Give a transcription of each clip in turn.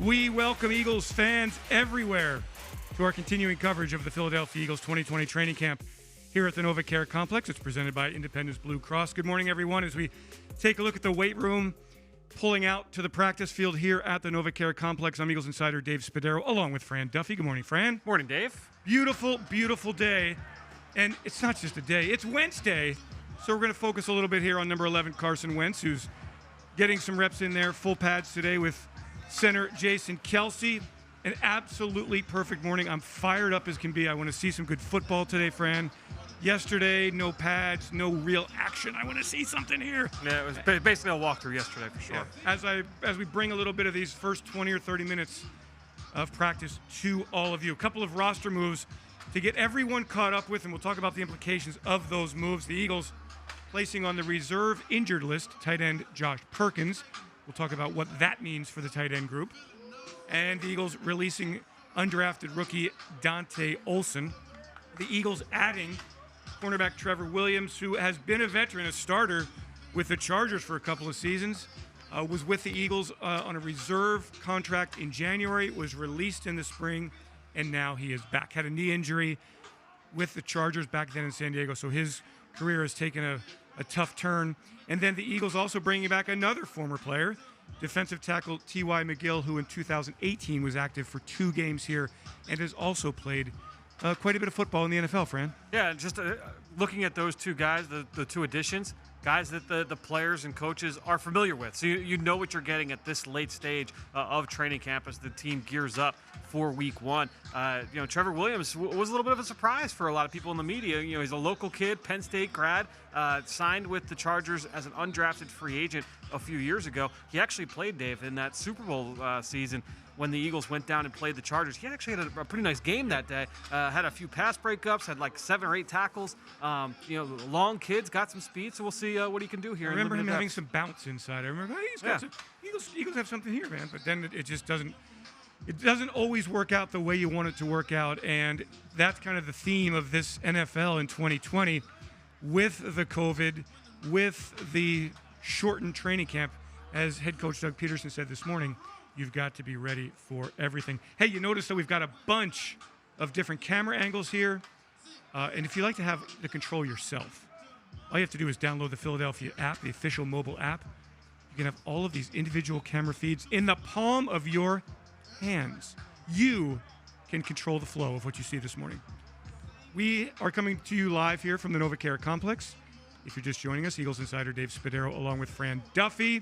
We welcome Eagles fans everywhere to our continuing coverage of the Philadelphia Eagles 2020 training camp here at the NovaCare Complex. It's presented by Independence Blue Cross. Good morning, everyone, as we take a look at the weight room pulling out to the practice field here at the NovaCare Complex. I'm Eagles insider Dave Spadaro, along with Fran Duffy. Good morning, Fran. Morning, Dave. Beautiful, beautiful day. And it's not just a day, it's Wednesday. So we're going to focus a little bit here on number 11, Carson Wentz, who's getting some reps in there, full pads today with center Jason Kelce. An absolutely perfect morning. I'm fired up as can be. I want to see some good football today, Fran. Yesterday, no pads, no real action. I want to see something here. Yeah, it was basically a walkthrough yesterday for sure. Yeah. As we bring a little bit of these first 20 or 30 minutes of practice to all of you. A couple of roster moves to get everyone caught up with, and we'll talk about the implications of those moves. The Eagles placing on the reserve injured list tight end Josh Perkins. We'll talk about what that means for the tight end group. And the Eagles releasing undrafted rookie Dante Olson. The Eagles adding cornerback Trevor Williams, who has been a veteran, a starter with the Chargers for a couple of seasons, was with the Eagles on a reserve contract in January, was released in the spring, and now he is back. Had a knee injury with the Chargers back then in San Diego, so his career has taken a tough turn. And then the Eagles also bringing back another former player, defensive tackle T.Y. McGill, who in 2018 was active for 2 games here and has also played quite a bit of football in the NFL, Fran. Yeah, just looking at those two guys, the two additions, guys that the players and coaches are familiar with. So you know what you're getting at this late stage of training camp as the team gears up for week 1. Trevor Williams was a little bit of a surprise for a lot of people in the media. He's a local kid, Penn State grad, signed with the Chargers as an undrafted free agent a few years ago. He actually played, Dave, in that Super Bowl season when the Eagles went down and played the Chargers. He actually had a pretty nice game that day. Had a few pass breakups, had like 7 or 8 tackles. Long kids, got some speed, so we'll see what he can do here. I remember him having some bounce inside. I remember, he's got some, Eagles have something here, man. But then it just doesn't. It doesn't always work out the way you want it to work out, and that's kind of the theme of this NFL in 2020 with the COVID, with the shortened training camp. As head coach Doug Peterson said this morning, you've got to be ready for everything. Hey, you notice that we've got a bunch of different camera angles here, and if you like to have the control yourself, all you have to do is download the Philadelphia app, the official mobile app. You can have all of these individual camera feeds in the palm of your hands. You can control the flow of what you see this morning. We are coming to you live here from the NovaCare Complex. If you're just joining us, Eagles insider Dave Spadaro along with Fran Duffy.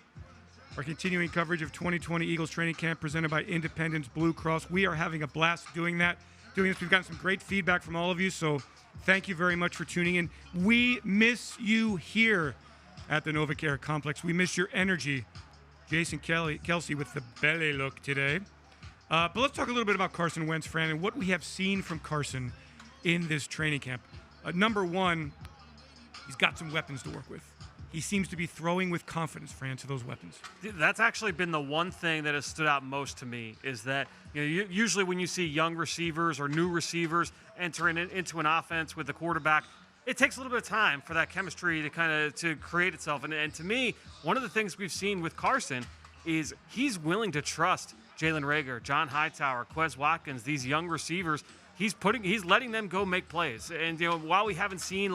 Our continuing coverage of 2020 Eagles training camp presented by Independence Blue Cross. We are having a blast doing this. We've gotten some great feedback from all of you, so thank you very much for tuning in. We miss you here at the NovaCare Complex. We miss your energy. Jason Kelce with the belly look today. But let's talk a little bit about Carson Wentz, Fran, and what we have seen from Carson in this training camp. Number one, he's got some weapons to work with. He seems to be throwing with confidence, Fran, to those weapons. That's actually been the one thing that has stood out most to me is that usually when you see young receivers or new receivers entering into an offense with the quarterback, it takes a little bit of time for that chemistry to create itself. And to me, one of the things we've seen with Carson is he's willing to trust Jalen Reagor, John Hightower, Quez Watkins, these young receivers. He's letting them go make plays. And while we haven't seen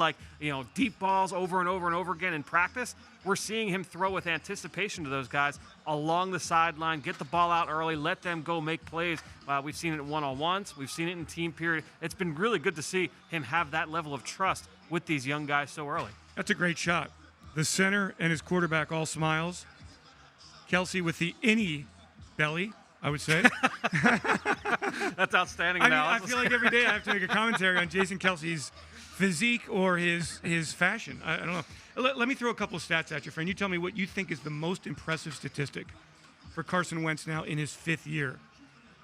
deep balls over and over and over again in practice, we're seeing him throw with anticipation to those guys along the sideline, get the ball out early, let them go make plays. We've seen it in one-on-ones, we've seen it in team period. It's been really good to see him have that level of trust with these young guys so early. That's a great shot. The center and his quarterback all smiles. Kelce with the innie belly, I would say. That's outstanding. I feel like every day I have to make a commentary on Jason Kelce's physique or his fashion. I don't know. Let me throw a couple of stats at you, friend. You tell me what you think is the most impressive statistic for Carson Wentz now in his 5th year.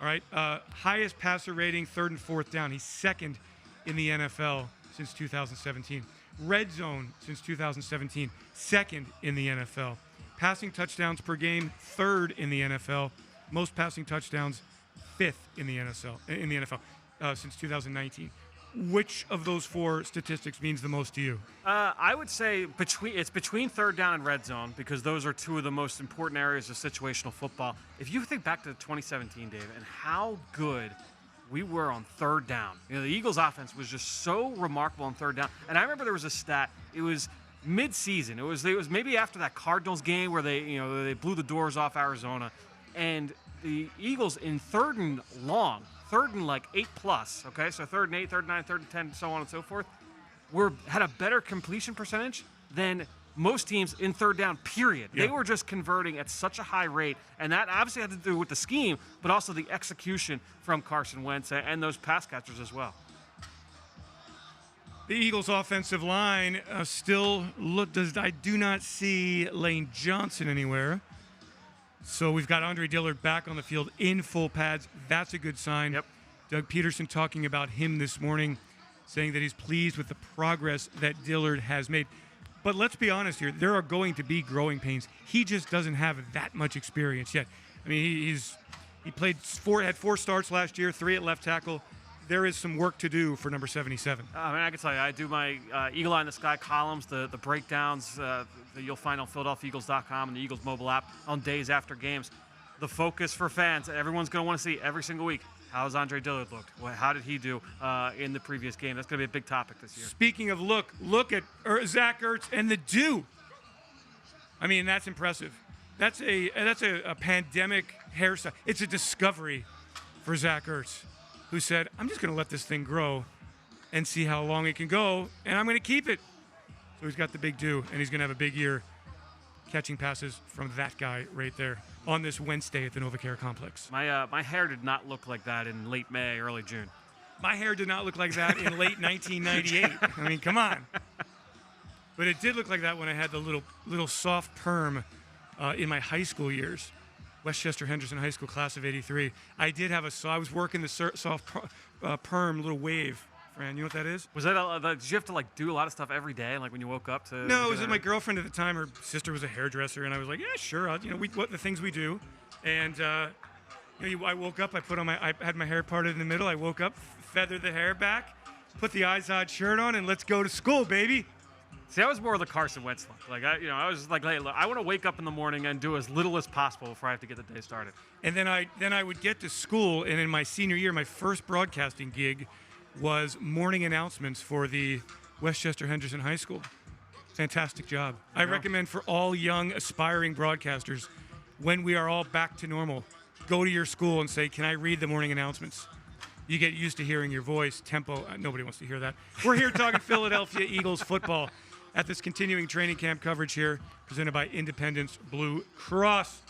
All right. Highest passer rating, 3rd and 4th down. He's 2nd in the NFL since 2017. Red zone since 2017. 2nd in the NFL. Passing touchdowns per game, 3rd in the NFL. Most passing touchdowns, 5th in the NFL since 2019. which of those four statistics means the most to you? I would say it's between third down and red zone because those are two of the most important areas of situational football. If you think back to 2017, Dave, and how good we were on third down. The Eagles' offense was just so remarkable on third down. And I remember there was a stat. It was mid-season. It was maybe after that Cardinals game where they blew the doors off Arizona, and the Eagles in third and long, third and like 8+, okay? So third and 8, third and 9, third and 10, so on and so forth, had a better completion percentage than most teams in third down, period. Yeah. They were just converting at such a high rate, and that obviously had to do with the scheme, but also the execution from Carson Wentz and those pass catchers as well. The Eagles' offensive line I do not see Lane Johnson anywhere. So we've got Andre Dillard back on the field in full pads. That's a good sign. Yep. Doug Peterson talking about him this morning, saying that he's pleased with the progress that Dillard has made. But let's be honest here. There are going to be growing pains. He just doesn't have that much experience yet. I mean, he had 4 starts last year, 3 at left tackle. There is some work to do for number 77. I mean, I can tell you, I do my Eagle Eye in the Sky columns, the breakdowns that you'll find on PhiladelphiaEagles.com and the Eagles mobile app on days after games. The focus for fans, everyone's going to want to see every single week. How's Andre Dillard looked? How did he do in the previous game? That's going to be a big topic this year. Speaking of look at Zach Ertz and the do. I mean, that's impressive. That's a pandemic hairstyle. It's a discovery for Zach Ertz, who said, I'm just going to let this thing grow and see how long it can go, and I'm going to keep it. So he's got the big do, and he's going to have a big year catching passes from that guy right there on this Wednesday at the NovaCare Complex. My hair did not look like that in late May, early June. My hair did not look like that in late 1998. I mean, come on. But it did look like that when I had the little soft perm in my high school years. Westchester Henderson High School, class of '83. I did have I was working the soft perm little wave. Fran, you know what that is? Was that did you have to do a lot of stuff every day, like when you woke up to? No, it was my girlfriend at the time. Her sister was a hairdresser, and I was like, yeah, sure. What the things we do, and I woke up. I had my hair parted in the middle. I woke up, feathered the hair back, put the Izod shirt on, and let's go to school, baby. See, I was more of the Carson Wentz look. I was just like, hey, look, I want to wake up in the morning and do as little as possible before I have to get the day started. And then I would get to school, and in my senior year, my first broadcasting gig was morning announcements for the Westchester Henderson High School. Fantastic job. I recommend for all young aspiring broadcasters, when we are all back to normal, go to your school and say, can I read the morning announcements? You get used to hearing your voice, tempo. Nobody wants to hear that. We're here talking Philadelphia Eagles football at this continuing training camp coverage here, presented by Independence Blue Cross.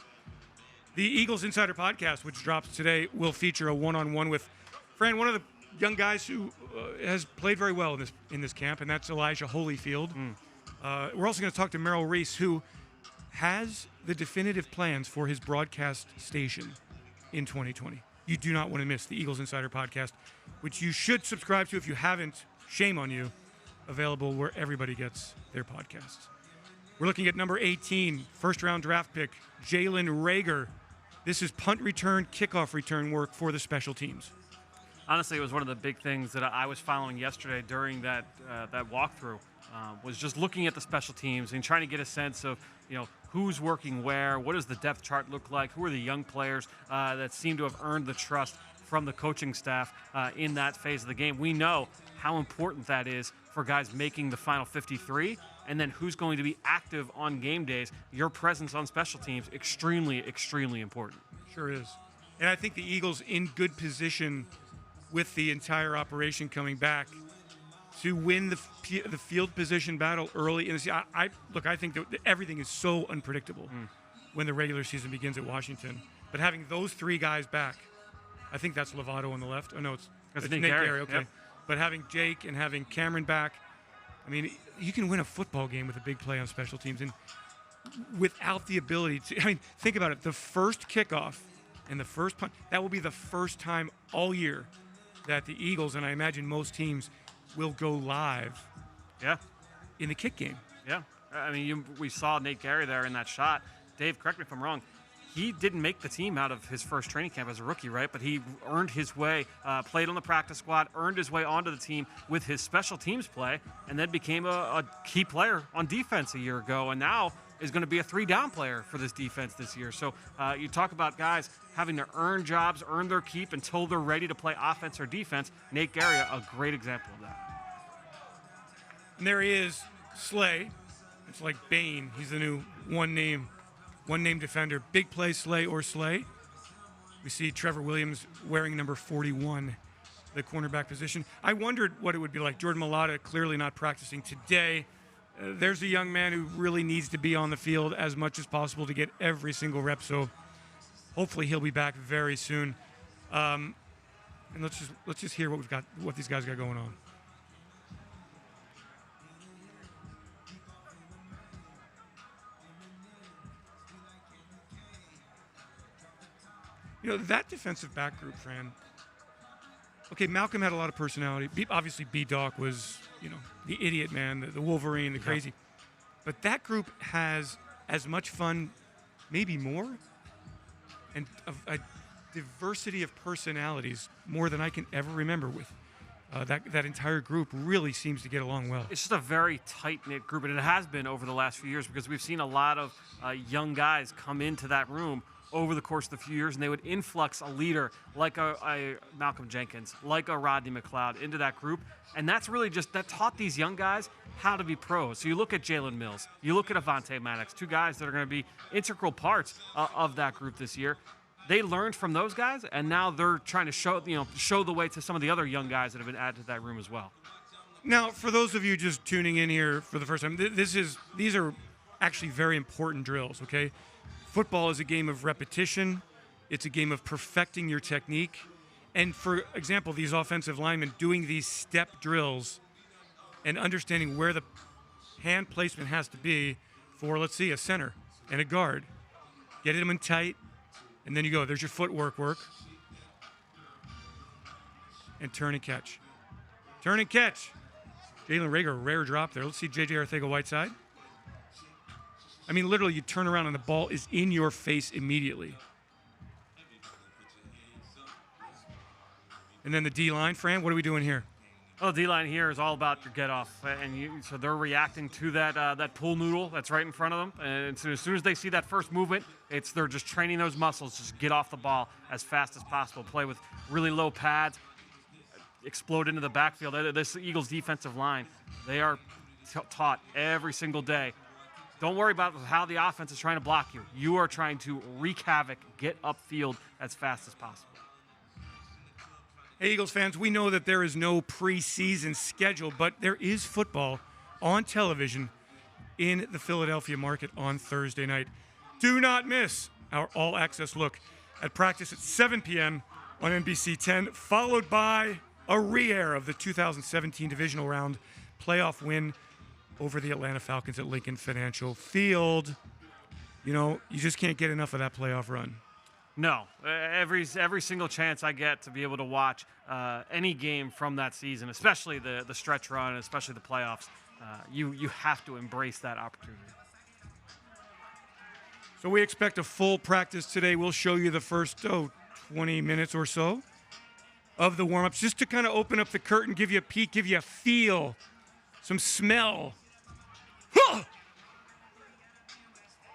The Eagles Insider Podcast, which drops today, will feature a one-on-one with Fran, one of the young guys who has played very well in this camp, and that's Elijah Holyfield. We're also going to talk to Merrill Reese, who has the definitive plans for his broadcast station in 2020. You do not want to miss the Eagles Insider Podcast, which you should subscribe to if you haven't. Shame on you. Available where everybody gets their podcasts. We're looking at number 18, first-round draft pick, Jalen Reagor. This is punt return, kickoff return work for the special teams. Honestly, it was one of the big things that I was following yesterday during that walkthrough. Was just looking at the special teams and trying to get a sense of who's working where, what does the depth chart look like, who are the young players that seem to have earned the trust from the coaching staff in that phase of the game. We know how important that is for guys making the final 53, and then who's going to be active on game days. Your presence on special teams, extremely, extremely important. Sure is. And I think the Eagles in good position with the entire operation coming back to win the field position battle early in the season. I think that everything is so unpredictable when the regular season begins at Washington. But having those 3 guys back, I think that's Lovato on the left. Oh, no, it's Nate Gary. Okay. Yep. But having Jake and having Cameron back, I mean, you can win a football game with a big play on special teams. And without the ability to, think about it. The first kickoff and the first punt, that will be the first time all year that the Eagles, and I imagine most teams, will go live in the kick game. Yeah. We saw Nate Gary there in that shot. Dave, correct me if I'm wrong. he didn't make the team out of his first training camp as a rookie, right? But he earned his way, played on the practice squad, earned his way onto the team with his special teams play, and then became a key player on defense a year ago, and now is going to be a 3-down player for this defense this year. So you talk about guys having to earn jobs, earn their keep until they're ready to play offense or defense. Nate Gary, a great example of that. And there he is, Slay. It's like Bane. He's the new one-name defender. Big play, Slay or Slay. We see Trevor Williams wearing number 41, the cornerback position. I wondered what it would be like. Jordan Mailata clearly not practicing today. There's a young man who really needs to be on the field as much as possible to get every single rep. So hopefully he'll be back very soon. And let's just hear what these guys got going on. You know, that defensive back group, Fran. Okay, Malcolm had a lot of personality. Obviously, B-Doc was, the idiot man, the Wolverine, the crazy. But that group has as much fun, maybe more, and a diversity of personalities more than I can ever remember with. That entire group really seems to get along well. It's just a very tight-knit group, and it has been over the last few years because we've seen a lot of young guys come into that room over the course of the few years, and they would influx a leader like a Malcolm Jenkins, like a Rodney McLeod into that group. And that's really that taught these young guys how to be pros. So you look at Jalen Mills, you look at Avonte Maddox, two guys that are going to be integral parts of that group this year. They learned from those guys, and now they're trying to show the way to some of the other young guys that have been added to that room as well. Now, for those of you just tuning in here for the first time, these are actually very important drills, okay? Football is a game of repetition. It's a game of perfecting your technique. And for example, these offensive linemen doing these step drills and understanding where the hand placement has to be for, let's see, a center and a guard. Get them in tight, and then you go. There's your footwork work. And turn and catch. Turn and catch. Jalen Reagor, rare drop there. Let's see J.J. Arcega-Whiteside. I mean, literally, you turn around and the ball is in your face immediately. And then the D-line, Fran, what are we doing here? Well, the D-line here is all about your get-off. So they're reacting to that pool noodle that's right in front of them. And so as soon as they see that first movement, they're just training those muscles, just get off the ball as fast as possible. Play with really low pads, explode into the backfield. This Eagles defensive line, they are taught every single day. Don't worry about how the offense is trying to block you. You are trying to wreak havoc, get upfield as fast as possible. Hey, Eagles fans, we know that there is no preseason schedule, but there is football on television in the Philadelphia market on Thursday night. Do not miss our all-access look at practice at 7 p.m. on NBC 10, followed by a re-air of the 2017 divisional round playoff win over the Atlanta Falcons at Lincoln Financial Field. You just can't get enough of that playoff run. No, every single chance I get to be able to watch any game from that season, especially the stretch run, especially the playoffs, you have to embrace that opportunity. So we expect a full practice today. We'll show you the first 20 minutes or so of the warm-ups, just to kind of open up the curtain, give you a peek, give you a feel, some smell.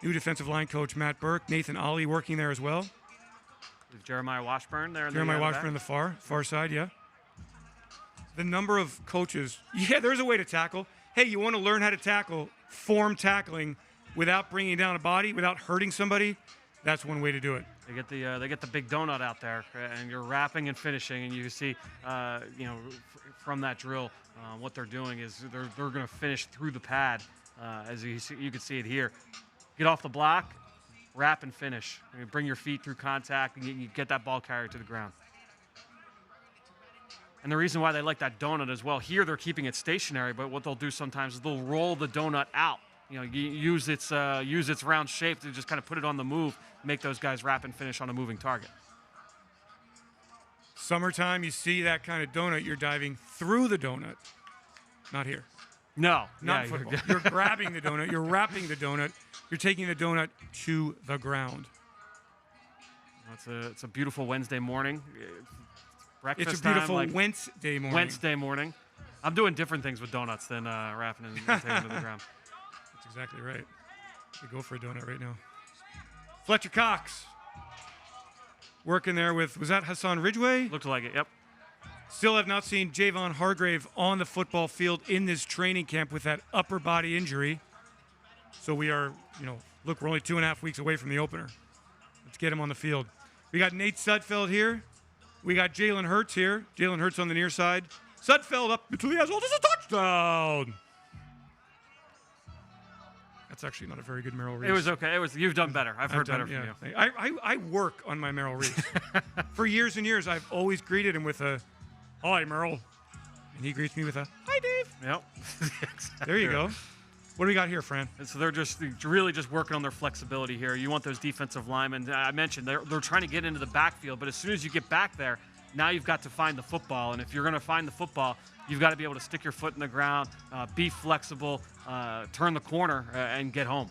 New defensive line coach Matt Burke, Nathan Ollie working there as well. Jeremiah Washburn there. Jeremiah Washburn on the far side, yeah. The number of coaches. Yeah, there's a way to tackle. Hey, you want to learn how to tackle, form tackling without bringing down a body, without hurting somebody? That's one way to do it. They get the big donut out there, and you're wrapping and finishing, and you see, from that drill, what they're doing is they're going to finish through the pad, as you can see it here. Get off the block, wrap and finish. Bring your feet through contact, and you get that ball carrier to the ground. And the reason why they like that donut as well, here they're keeping it stationary, but what they'll do sometimes is they'll roll the donut out. Use its round shape to just kind of put it on the move, make those guys wrap and finish on a moving target. Summertime, you see that kind of donut, you're diving through the donut. Not here. No. Not football. You're grabbing the donut, you're wrapping the donut, you're taking the donut to the ground. It's a beautiful Wednesday morning. Breakfast It's a beautiful time, like Wednesday morning. Wednesday morning. I'm doing different things with donuts than wrapping and taking them to the ground. That's exactly right. We go for a donut right now. Fletcher Cox working there with, was that Hassan Ridgeway? Looked like it, yep. Still have not seen Javon Hargrave on the football field in this training camp with that upper body injury. So we are, look, we're only 2.5 weeks away from the opener. Let's get him on the field. We got Nate Sudfeld here. We got Jalen Hurts here. Jalen Hurts on the near side. Sudfeld up until he has all this a touchdown. That's actually not a very good Merrill Reese. It was okay. You've done better. I've heard better from you. I work on my Merrill Reese. For years and years, I've always greeted him with a, "Hi, Merrill." And he greets me with a, "Hi, Dave." Yep. There you go. What do we got here, Fran? And so they're really just working on their flexibility here. You want those defensive linemen. I mentioned they're trying to get into the backfield, but as soon as you get back there, now you've got to find the football. And if you're going to find the football, you've got to be able to stick your foot in the ground, be flexible, turn the corner, and get home.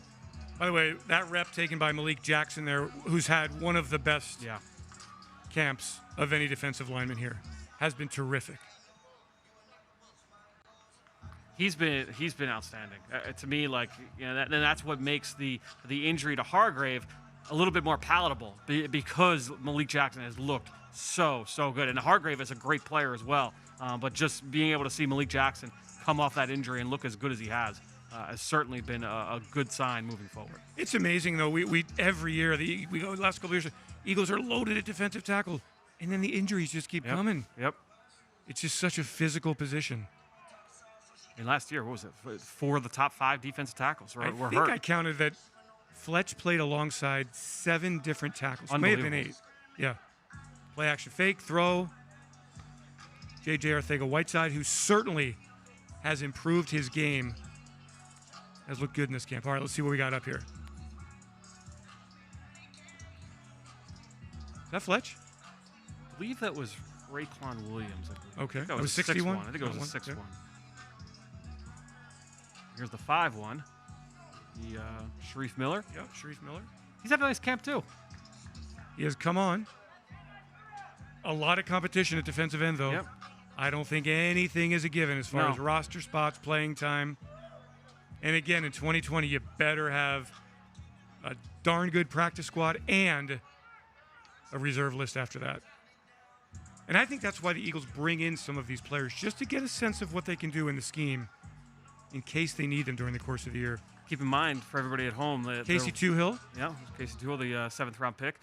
By the way, that rep taken by Malik Jackson there, who's had one of the best camps of any defensive lineman here, has been terrific. He's been outstanding to me. That's what makes the injury to Hargrave a little bit more palatable because Malik Jackson has looked so good, and Hargrave is a great player as well. But just being able to see Malik Jackson come off that injury and look as good as he has certainly been a good sign moving forward. It's amazing though. We every year we go the last couple of years, Eagles are loaded at defensive tackle, and then the injuries just keep coming. Yep. It's just such a physical position. And last year, what was it? 4 of the top 5 defensive tackles were hurt. I counted that Fletch played alongside 7 different tackles. May have been 8. Yeah. Play action fake, throw. J.J. Arcega-Whiteside, who certainly has improved his game, has looked good in this camp. All right, let's see what we got up here. Is that Fletch? I believe that was Raekwon Williams. Okay. That was 61? I think it was a 6-1. Here's the 5-1. The Sharif Miller. Yep, Sharif Miller. He's had a nice camp, too. He has come on. A lot of competition at defensive end, though. Yep. I don't think anything is a given as far as roster spots, playing time. And again, in 2020, you better have a darn good practice squad and a reserve list after that. And I think that's why the Eagles bring in some of these players, just to get a sense of what they can do in the scheme in case they need them during the course of the year. Keep in mind, for everybody at home, Casey Toohill. Yeah, Casey Toohill, the 7th-round pick.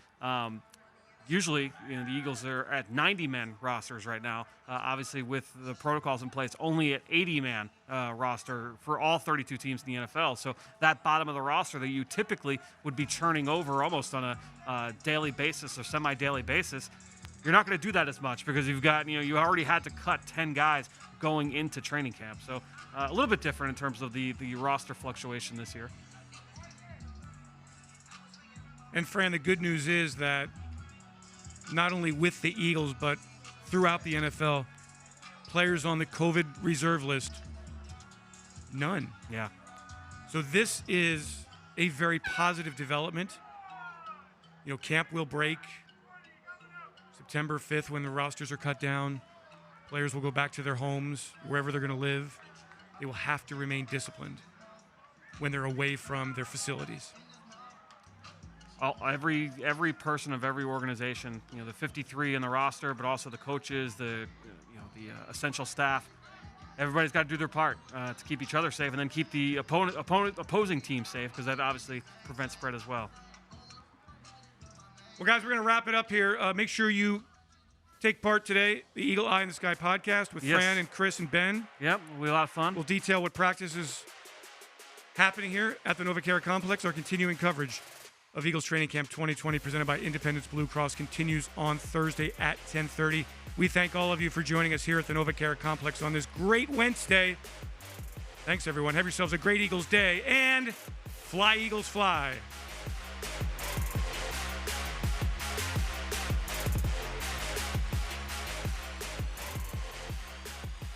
Usually, the Eagles are at 90-man rosters right now. Obviously, with the protocols in place, only at 80-man roster for all 32 teams in the NFL. So that bottom of the roster that you typically would be churning over almost on a daily basis or semi-daily basis, you're not going to do that as much because you've got, you already had to cut 10 guys going into training camp. So a little bit different in terms of the roster fluctuation this year. And Fran, the good news is that not only with the Eagles, but throughout the NFL, players on the COVID reserve list, none. Yeah. So this is a very positive development. Camp will break September 5th when the rosters are cut down. Players will go back to their homes, wherever they're going to live. They will have to remain disciplined when they're away from their facilities. Every person of every organization, the 53 in the roster, but also the coaches, the essential staff. Everybody's got to do their part to keep each other safe, and then keep the opposing team safe, because that obviously prevents spread as well. Well, guys, we're going to wrap it up here. Make sure you take part today, the Eagle Eye in the Sky podcast with Fran and Chris and Ben. Yep, it'll be a lot of fun. We'll detail what practice is happening here at the NovaCare Complex. Our continuing coverage of Eagles Training Camp 2020 presented by Independence Blue Cross continues on Thursday at 10:30. We thank all of you for joining us here at the NovaCare Complex on this great Wednesday. Thanks, everyone. Have yourselves a great Eagles day, and fly, Eagles, fly.